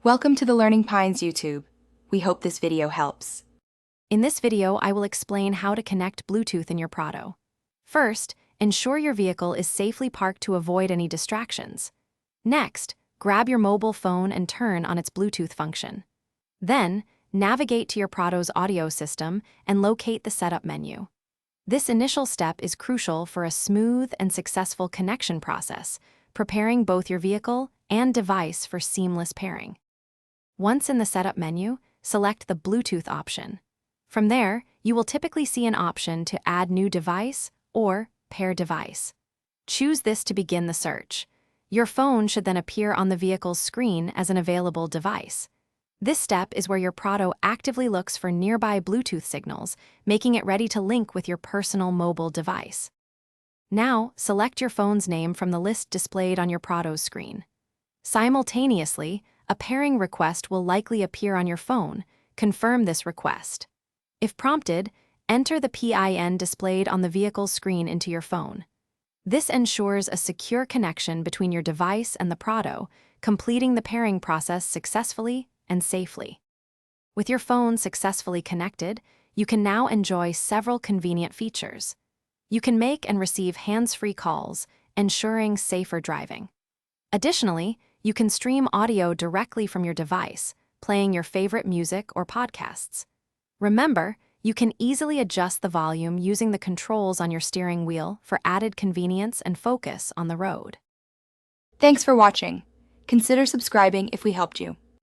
Welcome to the Learning Pines YouTube. We hope this video helps. In this video, I will explain how to connect Bluetooth in your Prado. First, ensure your vehicle is safely parked to avoid any distractions. Next, grab your mobile phone and turn on its Bluetooth function. Then, navigate to your Prado's audio system and locate the setup menu. This initial step is crucial for a smooth and successful connection process, preparing both your vehicle and device for seamless pairing. Once in the setup menu, select the Bluetooth option. From there, you will typically see an option to add new device or pair device. Choose this to begin the search. Your phone should then appear on the vehicle's screen as an available device. This step is where your Prado actively looks for nearby Bluetooth signals, making it ready to link with your personal mobile device. Now, select your phone's name from the list displayed on your Prado's screen. Simultaneously, a pairing request will likely appear on your phone. Confirm this request. If prompted, enter the PIN displayed on the vehicle's screen into your phone. This ensures a secure connection between your device and the Prado, completing the pairing process successfully and safely. With your phone successfully connected, you can now enjoy several convenient features. You can make and receive hands-free calls, ensuring safer driving. Additionally, you can stream audio directly from your device, playing your favorite music or podcasts. Remember, you can easily adjust the volume using the controls on your steering wheel for added convenience and focus on the road. Thanks for watching. Consider subscribing if we helped you.